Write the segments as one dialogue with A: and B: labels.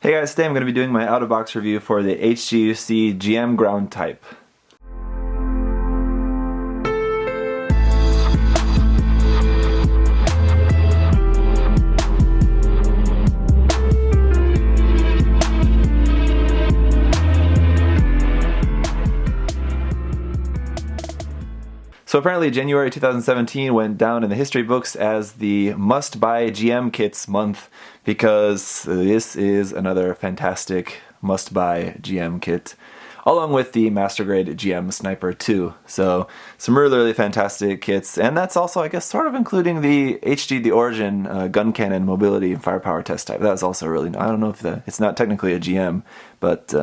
A: Hey guys, today I'm going to be doing my out-of-box review for the HGUC GM ground type. So apparently January 2017 went down in the history books as the must-buy GM kits month because this is another fantastic must-buy GM kit, along with the Master Grade GM Sniper 2. So some really fantastic kits, and that's also, I guess, sort of including the the Origin gun cannon mobility and firepower test type. That was also really, I don't know if it's not technically a GM, but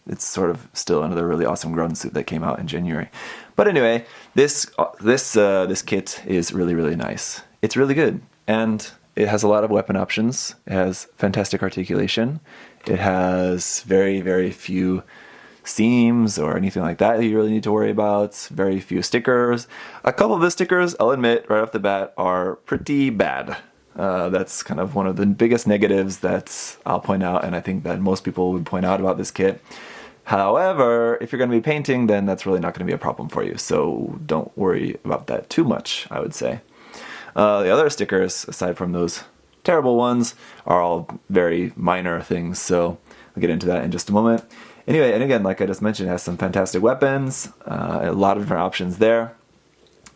A: it's sort of still another really awesome ground suit that came out in January. But anyway, this kit is really nice. It's really good, and it has a lot of weapon options. It has fantastic articulation. It has very few seams or anything like that you really need to worry about. Very few stickers. A couple of the stickers, I'll admit right off the bat, are pretty bad. That's kind of one of the biggest negatives that I'll point out, and I think that most people would point out about this kit. However, if you're going to be painting, then that's really not going to be a problem for you, so don't worry about that too much, I would say. The other stickers, aside from those terrible ones, are all very minor things, so I'll get into that in just a moment. Anyway, and again, like I just mentioned, it has some fantastic weapons, a lot of different options there.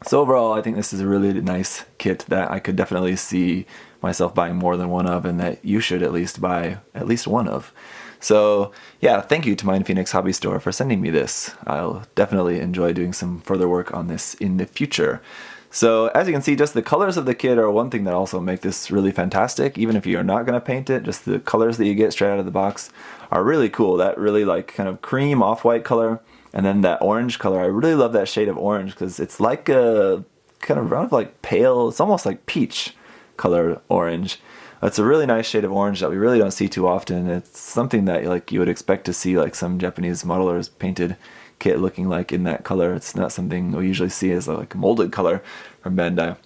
A: So overall, I think this is a really nice kit that I could definitely see myself buying more than one of, and that you should at least buy at least one of. So yeah, thank you to MindFenix Hobby Store for sending me this. I'll definitely enjoy doing some further work on this in the future. So as you can see, just the colors of the kit are one thing that also make this really fantastic. Even if you're not going to paint it, just the colors that you get straight out of the box are really cool. That really like kind of cream off-white color, and then that orange color. I really love that shade of orange because it's like a kind of like pale, it's almost like peach color orange. It's a really nice shade of orange that we really don't see too often. It's something that like you would expect to see like some Japanese modelers painted kit looking like in that color. It's not something we usually see as like a molded color from Bandai.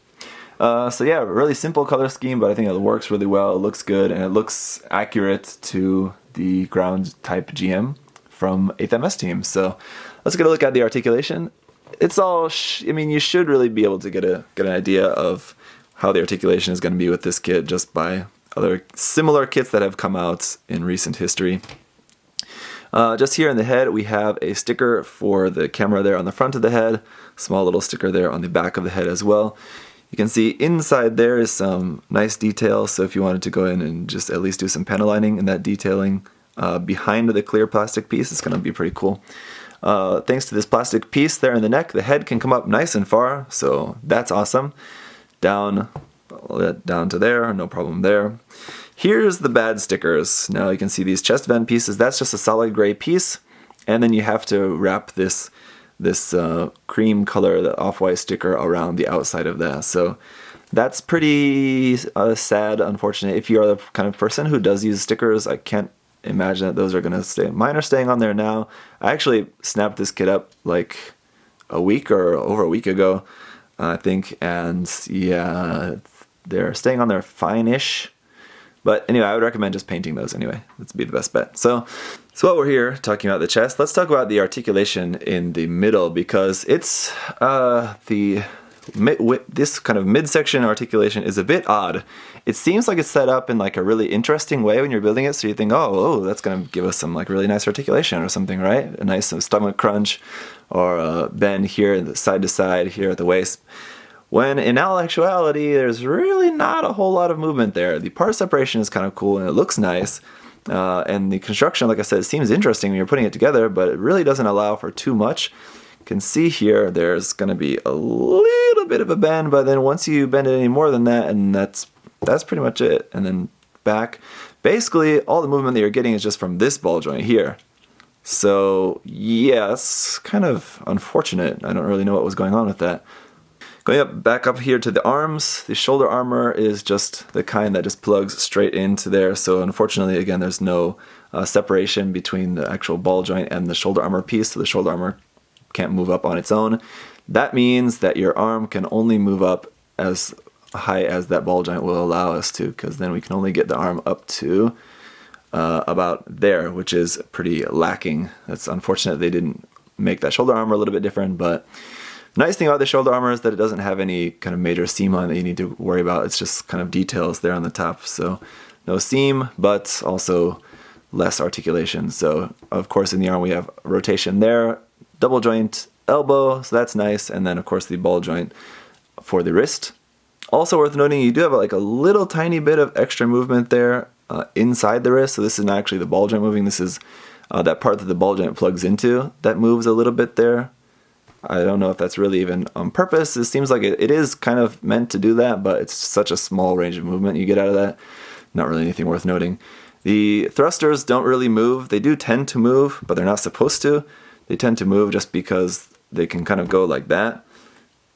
A: So yeah, really simple color scheme, but I think it works really well. It looks good, and it looks accurate to the ground type GM from 8th MS team. So let's get a look at the articulation. It's all, I mean, you should really be able to get an idea of how the articulation is going to be with this kit just by other similar kits that have come out in recent history. Just here in the head, we have a sticker for the camera there on the front of the head, small little sticker there on the back of the head as well. You can see inside there is some nice detail, so if you wanted to go in and just at least do some panel lining and that detailing behind the clear plastic piece, it's going to be pretty cool. Thanks to this plastic piece there in the neck, the head can come up nice and far, so that's awesome. Down to there, no problem there. Here's the bad stickers. Now you can see these chest vent pieces. That's just a solid gray piece, and then you have to wrap this cream color, the off-white sticker around the outside of that. So that's pretty sad, unfortunate. If you are the kind of person who does use stickers, I can't imagine that those are going to stay. Mine are staying on there now. I actually snapped this kit up like a week or over a week ago, I think, and yeah, they're staying on there fine-ish. But anyway, I would recommend just painting those anyway. That'd be the best bet. So while we're here talking about the chest, let's talk about the articulation in the middle, because it's this kind of midsection articulation is a bit odd. It seems like it's set up in like a really interesting way when you're building it, so you think, oh, that's going to give us some like really nice articulation or something, right? A nice stomach crunch or a bend here, side to side here at the waist. When in all actuality, there's really not a whole lot of movement there. The part separation is kind of cool and it looks nice. And the construction, like I said, seems interesting when you're putting it together, but it really doesn't allow for too much. You can see here there's going to be a little bit of a bend, but then once you bend it any more than that, and that's pretty much it. And then back. Basically, all the movement that you're getting is just from this ball joint here. So yeah, that's kind of unfortunate. I don't really know what was going on with that. Going back up here to the arms, the shoulder armor is just the kind that just plugs straight into there. So unfortunately, again, there's no separation between the actual ball joint and the shoulder armor piece, so the shoulder armor can't move up on its own. That means that your arm can only move up as high as that ball joint will allow us to, because then we can only get the arm up to about there, which is pretty lacking. That's unfortunate they didn't make that shoulder armor a little bit different, but the nice thing about the shoulder armor is that it doesn't have any kind of major seam line that you need to worry about. It's just kind of details there on the top. So no seam, but also less articulation. So of course in the arm we have rotation there, double joint elbow, so that's nice, and then of course the ball joint for the wrist. Also worth noting, you do have like a little tiny bit of extra movement there inside the wrist. So this is not actually the ball joint moving, this is that part that the ball joint plugs into that moves a little bit there. I don't know if that's really even on purpose. It seems like it is kind of meant to do that, but it's such a small range of movement you get out of that. Not really anything worth noting. The thrusters don't really move. They do tend to move, but they're not supposed to. They tend to move just because they can kind of go like that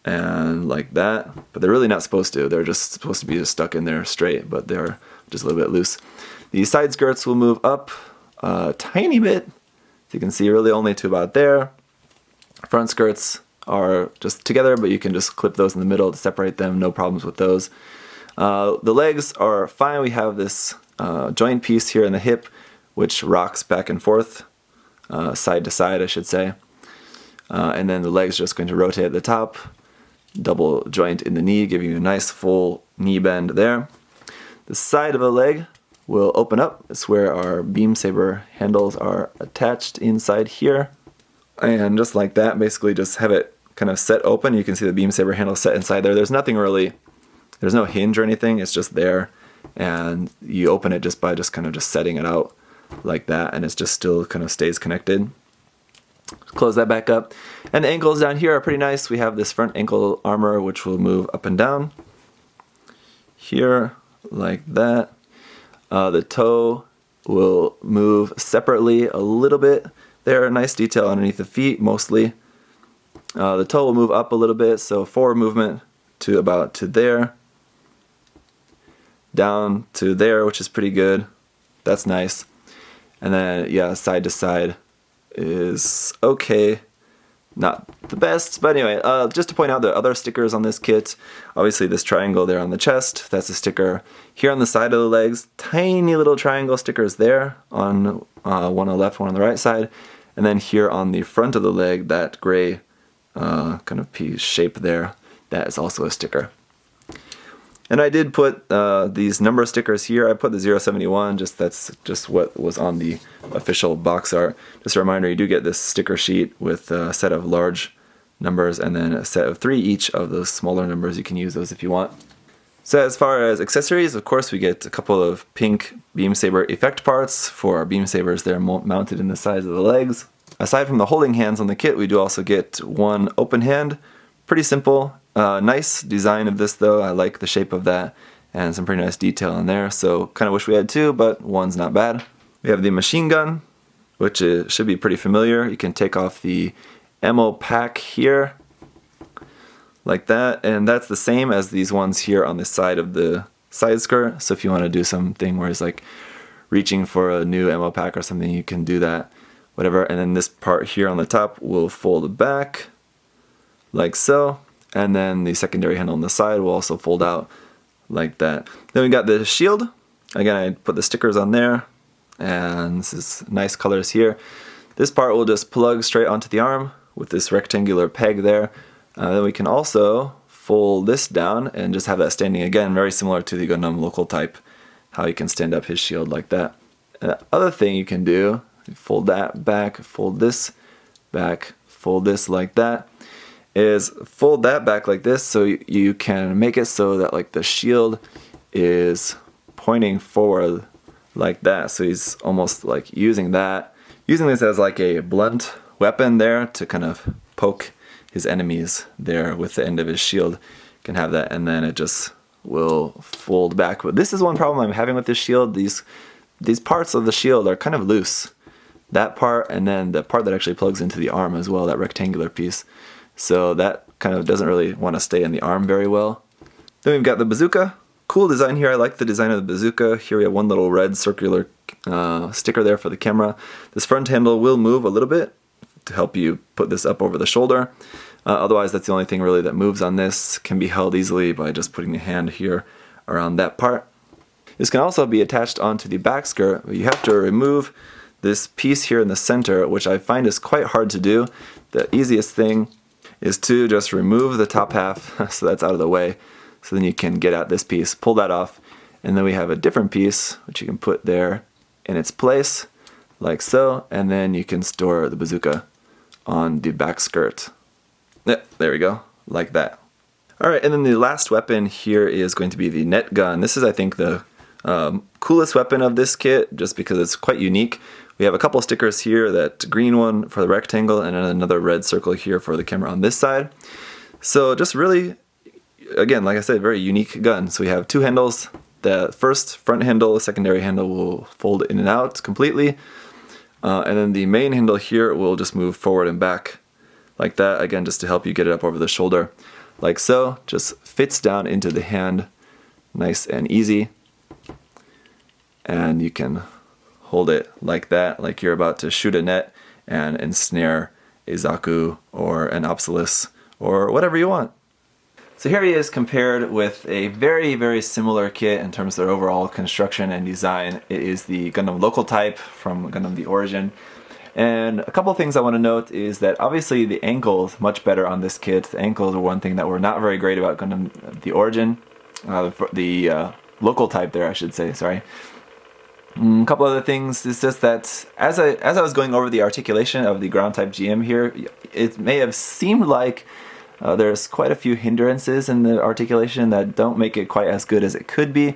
A: and like that, but they're really not supposed to. They're just supposed to be just stuck in there straight, but they're just a little bit loose. The side skirts will move up a tiny bit. So you can see really only to about there. Front skirts are just together, but you can just clip those in the middle to separate them. No problems with those. The legs are fine. We have this joint piece here in the hip, which rocks back and forth, side to side, I should say. And then the legs are just going to rotate at the top. Double joint in the knee, giving you a nice full knee bend there. The side of the leg will open up. It's where our beam saber handles are attached inside here. And just like that, basically just have it kind of set open. You can see the beam saber handle set inside there. There's nothing really, there's no hinge or anything. It's just there. And you open it just by just kind of just setting it out like that. And it just still kind of stays connected. Close that back up. And the ankles down here are pretty nice. We have this front ankle armor which will move up and down. Here, like that. The toe will move separately a little bit. There, nice detail underneath the feet, mostly. The toe will move up a little bit, so forward movement to about to there. Down to there, which is pretty good. That's nice. And then, yeah, side to side is okay. Not the best, but anyway, just to point out the other stickers on this kit. Obviously this triangle there on the chest, that's a sticker. Here on the side of the legs, tiny little triangle stickers there on one on the left, one on the right side. And then here on the front of the leg, that gray kind of piece shape there, that is also a sticker. And I did put these number stickers here. I put the 071, that's just what was on the official box art. Just a reminder, you do get this sticker sheet with a set of large numbers and then a set of 3 each of those smaller numbers. You can use those if you want. So as far as accessories, of course, we get a couple of pink beam saber effect parts for our beam sabers. They're mounted in the sides of the legs. Aside from the holding hands on the kit, we do also get one open hand. Pretty simple. Nice design of this though. I like the shape of that and some pretty nice detail in there. So kind of wish we had 2, but one's not bad. We have the machine gun, which should be pretty familiar. You can take off the ammo pack here like that, and that's the same as these ones here on the side of the side skirt. So if you want to do something where it's like reaching for a new ammo pack or something, you can do that, whatever. And then this part here on the top will fold back like so, and then the secondary handle on the side will also fold out like that. Then we got the shield. Again, I put the stickers on there, and this is nice colors here. This part will just plug straight onto the arm with this rectangular peg there. Then we can also fold this down and just have that standing again, very similar to the Gundam local type, how you can stand up his shield like that. And the other thing you can do, fold that back, fold this back, fold this like that, is fold that back like this so you can make it so that like the shield is pointing forward like that. So he's almost like using this as like a blunt weapon there to kind of poke his enemies there with the end of his shield. You can have that, and then it just will fold back. But this is one problem I'm having with this shield. These parts of the shield are kind of loose. That part, and then the part that actually plugs into the arm as well, that rectangular piece. So that kind of doesn't really want to stay in the arm very well. Then we've got the bazooka. Cool design here. I like the design of the bazooka. Here we have one little red circular sticker there for the camera. This front handle will move a little bit to help you put this up over the shoulder. Otherwise, that's the only thing really that moves on this. Can be held easily by just putting the hand here around that part. This can also be attached onto the back skirt, but you have to remove this piece here in the center, which I find is quite hard to do. The easiest thing is to just remove the top half, so that's out of the way. So then you can get at this piece, pull that off, and then we have a different piece, which you can put there in its place, like so, and then you can store the bazooka on the back skirt. Yeah, there we go, like that. Alright, and then the last weapon here is going to be the net gun. This is, I think, the coolest weapon of this kit, just because it's quite unique. We have a couple stickers here, that green one for the rectangle, and then another red circle here for the camera on this side. So just really, again, like I said, very unique gun. So we have two handles. The first front handle, the secondary handle will fold in and out completely. And then the main handle here will just move forward and back like that, again, just to help you get it up over the shoulder. Like so, just fits down into the hand, nice and easy. And you can hold it like that, like you're about to shoot a net and ensnare a Zaku or an Opsilis or whatever you want. So here he is compared with a very, very similar kit in terms of their overall construction and design. It is the Gundam Local Type from Gundam The Origin. And a couple of things I want to note is that obviously the ankle is much better on this kit. The ankles are one thing that were not very great about Gundam The Origin. The Local Type there, I should say, sorry. A couple other things is just that as I was going over the articulation of the ground type GM here, it may have seemed like there's quite a few hindrances in the articulation that don't make it quite as good as it could be.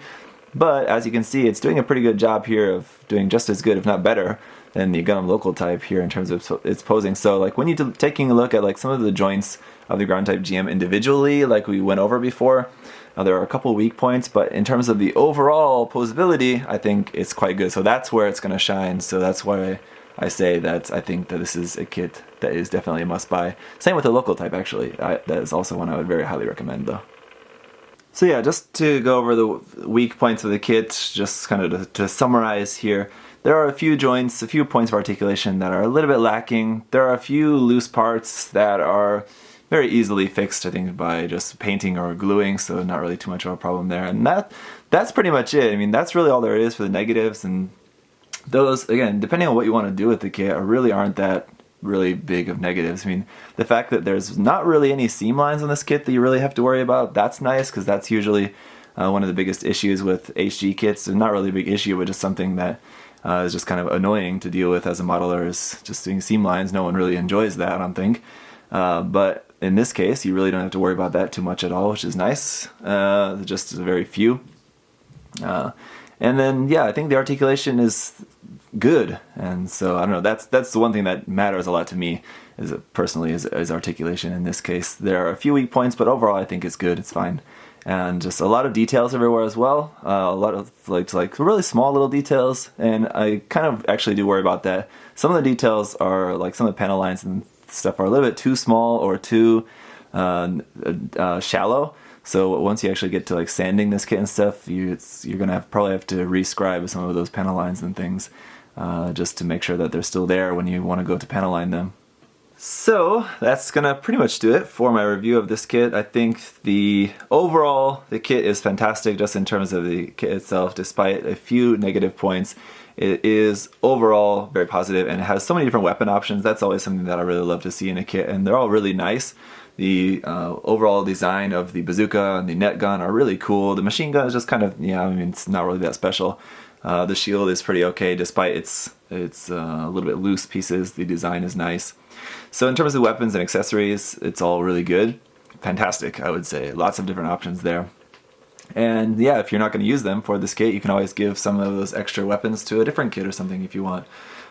A: But as you can see, it's doing a pretty good job here of doing just as good, if not better, than the Gundam Local Type here in terms of its posing. So like when you're taking a look at like some of the joints of the ground type GM individually, like we went over before, there are a couple weak points, but in terms of the overall posability, I think it's quite good. So that's where it's going to shine. So that's why I say that I think that this is a kit that is definitely a must-buy. Same with the Local Type, actually. That is also one I would very highly recommend, though. So yeah, just to go over the weak points of the kit, just kind of to summarize here, there are a few joints, a few points of articulation that are a little bit lacking. There are a few loose parts that are very easily fixed, I think, by just painting or gluing, so not really too much of a problem there. And that's pretty much it. I mean, that's really all there is for the negatives, and those, again, depending on what you want to do with the kit, really aren't that really big of negatives. I mean, the fact that there's not really any seam lines on this kit that you really have to worry about, that's nice, because that's usually one of the biggest issues with HG kits. It's not really a big issue, but just something that is just kind of annoying to deal with as a modeler, is just doing seam lines. No one really enjoys that, I don't think. But in this case, you really don't have to worry about that too much at all, which is nice. Just very few. And then, yeah, I think the articulation is good, and so I don't know. That's the one thing that matters a lot to me, personally, is articulation. In this case, there are a few weak points, but overall, I think it's good. It's fine, and just a lot of details everywhere as well. A lot of like really small little details, and I kind of actually do worry about that. Some of the details are like some of the panel lines and stuff are a little bit too small or too shallow. So once you actually get to like sanding this kit and stuff, you're gonna probably have to rescribe some of those panel lines and things, just to make sure that they're still there when you want to go to panel line them. So that's gonna pretty much do it for my review of this kit. I think overall the kit is fantastic just in terms of the kit itself, despite a few negative points. It is overall very positive, and it has so many different weapon options. That's always something that I really love to see in a kit, and they're all really nice. The overall design of the bazooka and the net gun are really cool. The machine gun is just kind of, I mean, it's not really that special. The shield is pretty okay, despite its a little bit loose pieces. The design is nice. So in terms of weapons and accessories, it's all really good. Fantastic, I would say. Lots of different options there. And yeah, if you're not going to use them for this kit, you can always give some of those extra weapons to a different kit or something if you want.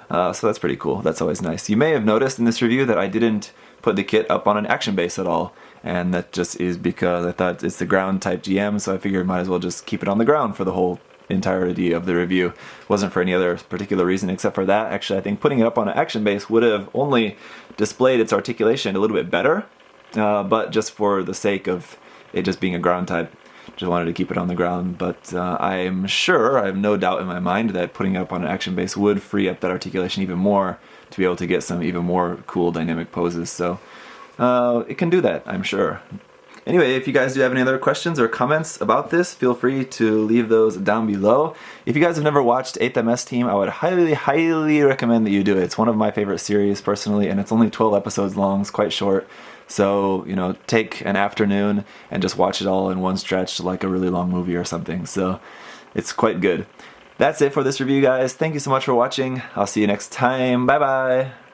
A: So that's pretty cool. That's always nice. You may have noticed in this review that I didn't put the kit up on an action base at all, and that just is because I thought it's the ground type GM, so I figured I might as well just keep it on the ground for the whole entirety of the review. It wasn't for any other particular reason except for that. Actually, I think putting it up on an action base would have only displayed its articulation a little bit better, but just for the sake of it just being a ground type, just wanted to keep it on the ground. But I'm sure, I have no doubt in my mind, that putting it up on an action base would free up that articulation even more to be able to get some even more cool dynamic poses. So it can do that, I'm sure. Anyway, if you guys do have any other questions or comments about this, feel free to leave those down below. If you guys have never watched 8th MS Team, I would highly recommend that you do it. It's one of my favorite series personally, and it's only 12 episodes long. It's quite short. So, you know, take an afternoon and just watch it all in one stretch like a really long movie or something. So it's quite good. That's it for this review, guys. Thank you so much for watching. I'll see you next time. Bye bye.